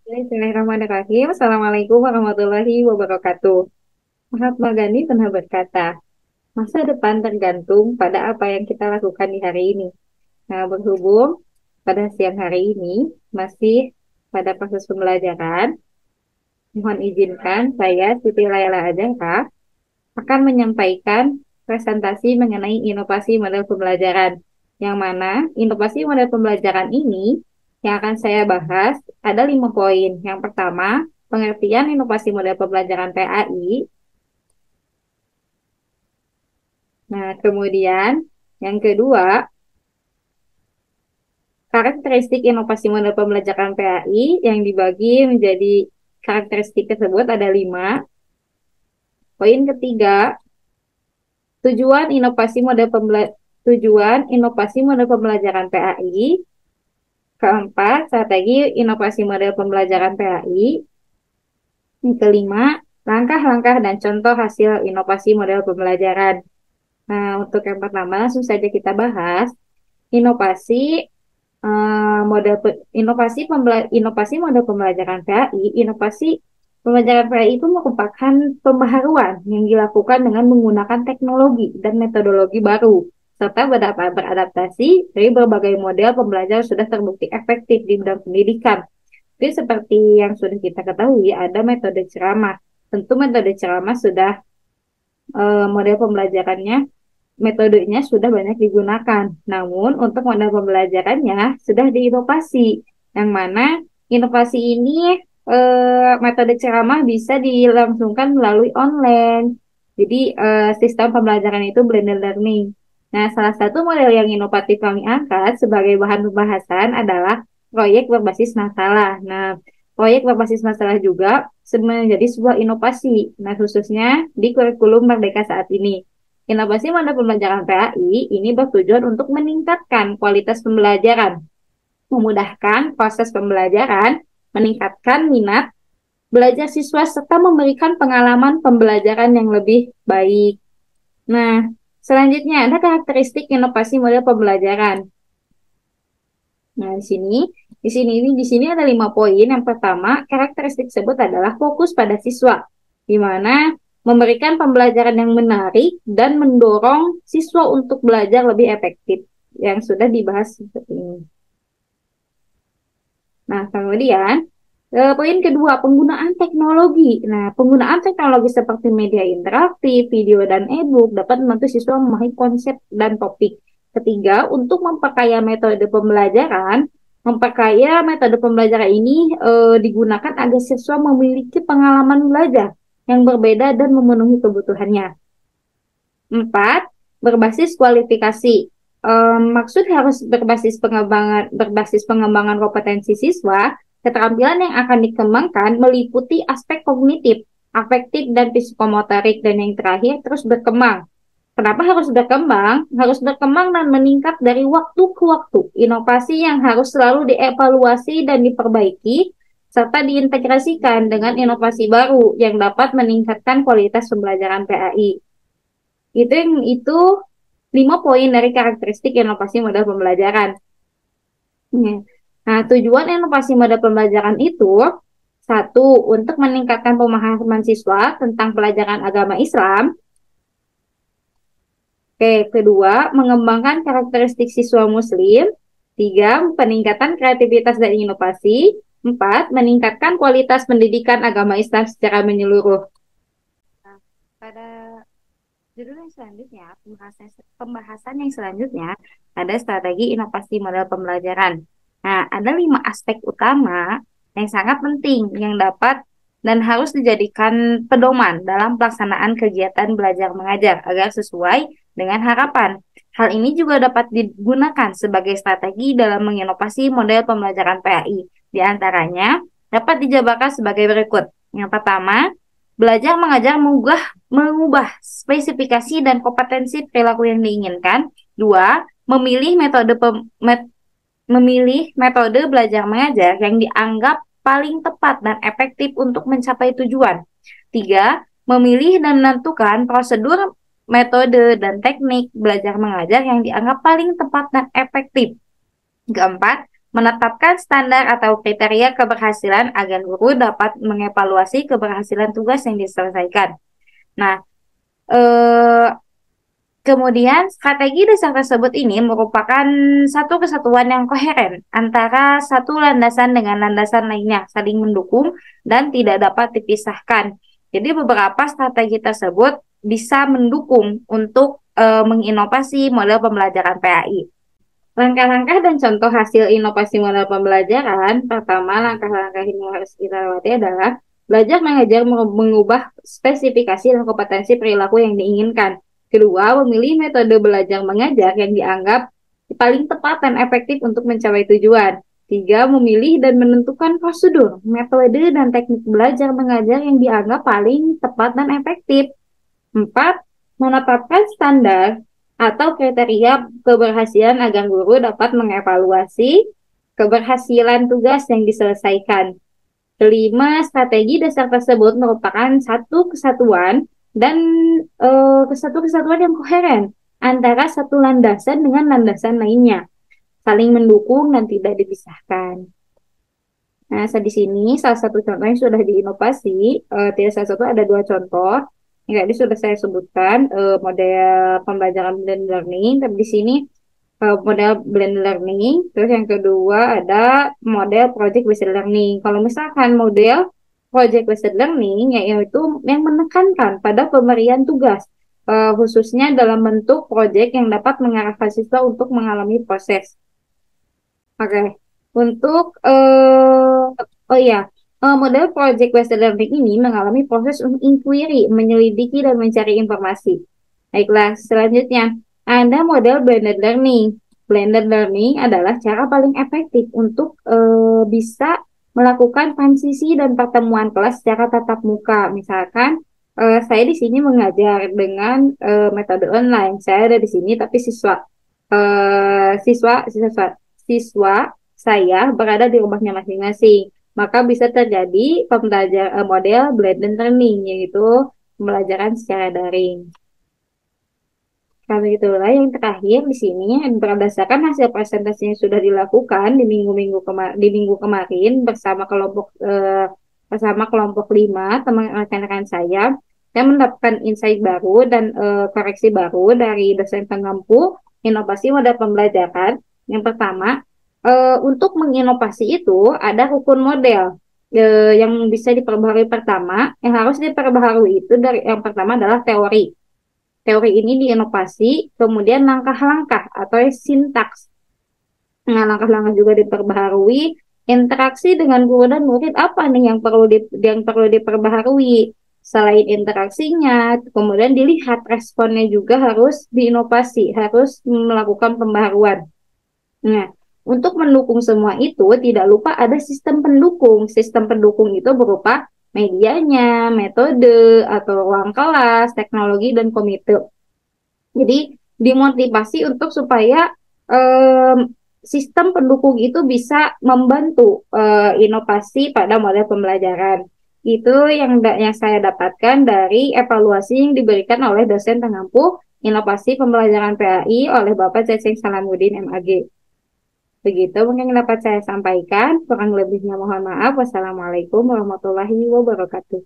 Bismillahirrahmanirrahim. Assalamualaikum warahmatullahi wabarakatuh. Mahatma Gandhi pernah berkata, masa depan tergantung pada apa yang kita lakukan di hari ini. Nah, berhubung pada siang hari ini masih pada proses pembelajaran, mohon izinkan saya, Siti Laila Adhara, akan menyampaikan presentasi mengenai inovasi model pembelajaran. Yang mana inovasi model pembelajaran ini yang akan saya bahas ada 5 poin. Yang pertama, pengertian inovasi model pembelajaran PAI. Nah, kemudian yang kedua, karakteristik inovasi model pembelajaran PAI yang dibagi menjadi karakteristik tersebut ada 5. Poin ketiga, tujuan inovasi model pembelajaran PAI. Keempat, strategi inovasi model pembelajaran PAI. Yang kelima, langkah-langkah dan contoh hasil inovasi model pembelajaran. Nah, untuk yang pertama langsung saja kita bahas inovasi inovasi model pembelajaran PAI. Inovasi pembelajaran PAI itu merupakan pembaharuan yang dilakukan dengan menggunakan teknologi dan metodologi baru serta beradaptasi dari berbagai model pembelajaran sudah terbukti efektif di bidang pendidikan. Jadi seperti yang sudah kita ketahui ada metode ceramah. Tentu metode ceramah sudah model pembelajarannya metodenya sudah banyak digunakan. Namun untuk model pembelajarannya sudah diinovasi, yang mana inovasi ini metode ceramah bisa dilangsungkan melalui online. Jadi sistem pembelajaran itu blended learning. Nah, salah satu model yang inovatif kami angkat sebagai bahan pembahasan adalah proyek berbasis masalah. Nah, proyek berbasis masalah juga menjadi sebuah inovasi. Nah, khususnya di kurikulum Merdeka saat ini. Inovasi model pembelajaran PAI ini bertujuan untuk meningkatkan kualitas pembelajaran, memudahkan proses pembelajaran, meningkatkan minat belajar siswa, serta memberikan pengalaman pembelajaran yang lebih baik. Nah, selanjutnya ada karakteristik inovasi model pembelajaran. Nah, di sini ada 5 poin. Yang pertama, karakteristik tersebut adalah fokus pada siswa, di mana memberikan pembelajaran yang menarik dan mendorong siswa untuk belajar lebih efektif, yang sudah dibahas seperti ini. Nah, kemudian poin kedua, penggunaan teknologi. Nah, penggunaan teknologi seperti media interaktif, video, dan e-book dapat membantu siswa memahami konsep dan topik. Ketiga, untuk memperkaya metode pembelajaran ini digunakan agar siswa memiliki pengalaman belajar yang berbeda dan memenuhi kebutuhannya. 4, berbasis kualifikasi. Maksud harus berbasis pengembangan kompetensi siswa. Keterampilan yang akan dikembangkan meliputi aspek kognitif, afektif, dan psikomotorik, dan yang terakhir terus berkembang. Kenapa harus berkembang? Harus berkembang dan meningkat dari waktu ke waktu. Inovasi yang harus selalu dievaluasi dan diperbaiki, serta diintegrasikan dengan inovasi baru yang dapat meningkatkan kualitas pembelajaran PAI. Itu 5 poin dari karakteristik inovasi model pembelajaran. Nah, tujuan inovasi model pembelajaran itu satu, untuk meningkatkan pemahaman siswa tentang pelajaran agama Islam. Oke, kedua, mengembangkan karakteristik siswa Muslim. Tiga, peningkatan kreativitas dan inovasi. Empat, meningkatkan kualitas pendidikan agama Islam secara menyeluruh. Nah, pada judul yang selanjutnya, pembahasan yang selanjutnya ada strategi inovasi model pembelajaran. Nah, ada 5 aspek utama yang sangat penting yang dapat dan harus dijadikan pedoman dalam pelaksanaan kegiatan belajar mengajar agar sesuai dengan harapan. Hal ini juga dapat digunakan sebagai strategi dalam menginovasi model pembelajaran PAI. Di antaranya dapat dijabarkan sebagai berikut. Yang pertama, belajar mengajar mengubah spesifikasi dan kompetensi perilaku yang diinginkan. 2, memilih metode belajar mengajar yang dianggap paling tepat dan efektif untuk mencapai tujuan. 3, memilih dan menentukan prosedur, metode, dan teknik belajar mengajar yang dianggap paling tepat dan efektif. Keempat, menetapkan standar atau kriteria keberhasilan agar guru dapat mengevaluasi keberhasilan tugas yang diselesaikan. Nah, eh, kemudian strategi dasar tersebut ini merupakan satu kesatuan yang koheren antara satu landasan dengan landasan lainnya, saling mendukung dan tidak dapat dipisahkan. Jadi beberapa strategi tersebut bisa mendukung untuk menginovasi model pembelajaran PAI. Langkah-langkah dan contoh hasil inovasi model pembelajaran, pertama langkah-langkah yang harus kita lewati adalah belajar mengajar mengubah spesifikasi dan kompetensi perilaku yang diinginkan. Kedua, memilih metode belajar mengajar yang dianggap paling tepat dan efektif untuk mencapai tujuan. Tiga, memilih dan menentukan prosedur, metode, dan teknik belajar mengajar yang dianggap paling tepat dan efektif. Empat, menetapkan standar atau kriteria keberhasilan agar guru dapat mengevaluasi keberhasilan tugas yang diselesaikan. Kelima, strategi dasar tersebut merupakan satu kesatuan dan satu kesatuan yang koheren antara satu landasan dengan landasan lainnya, saling mendukung dan tidak dipisahkan. Nah, di sini salah satu contoh yang sudah diinovasi, tidak salah satu ada dua contoh. Yang tadi sudah saya sebutkan model pembelajaran blended learning, tapi di sini model blended learning. Terus yang kedua ada model project based learning. Kalau misalkan model project based learning, yaitu yang menekankan pada pemberian tugas, khususnya dalam bentuk project yang dapat mengarahkan siswa untuk mengalami proses. Oke, untuk oh iya, model project based learning ini mengalami proses inquiry, menyelidiki dan mencari informasi. Baiklah, selanjutnya ada model blended learning. Blended learning adalah cara paling efektif untuk bisa melakukan transisi dan pertemuan kelas secara tatap muka. Misalkan saya di sini mengajar dengan metode online. Saya ada di sini, tapi siswa saya berada di rumahnya masing-masing. Maka bisa terjadi model blended learning, yaitu pembelajaran secara daring. Karena itulah yang terakhir di sini berdasarkan hasil presentasi yang sudah dilakukan di minggu kemarin bersama kelompok 5 teman rekan-rekan saya mendapatkan insight baru dan koreksi baru dari dosen pengampu inovasi model pembelajaran. Yang pertama, untuk menginovasi itu ada rukun model yang bisa diperbaharui pertama. Yang harus diperbaharui itu dari yang pertama adalah teori. Teori ini diinovasi, kemudian langkah-langkah atau sintaks. Nah, langkah-langkah juga diperbaharui. Interaksi dengan guru dan murid apa nih yang perlu diperbaharui? Selain interaksinya, kemudian dilihat responnya juga harus diinovasi, harus melakukan pembaharuan. Nah, untuk mendukung semua itu, tidak lupa ada sistem pendukung. Sistem pendukung itu berupa medianya, metode, atau ruang kelas, teknologi, dan komite. Jadi, dimotivasi untuk supaya sistem pendukung itu bisa membantu inovasi pada model pembelajaran. Itu yang saya dapatkan dari evaluasi yang diberikan oleh dosen pengampu inovasi pembelajaran PAI oleh Bapak Ceceng Salamuddin MAG. Begitu mungkin dapat saya sampaikan. Kurang lebihnya mohon maaf. Wassalamualaikum warahmatullahi wabarakatuh.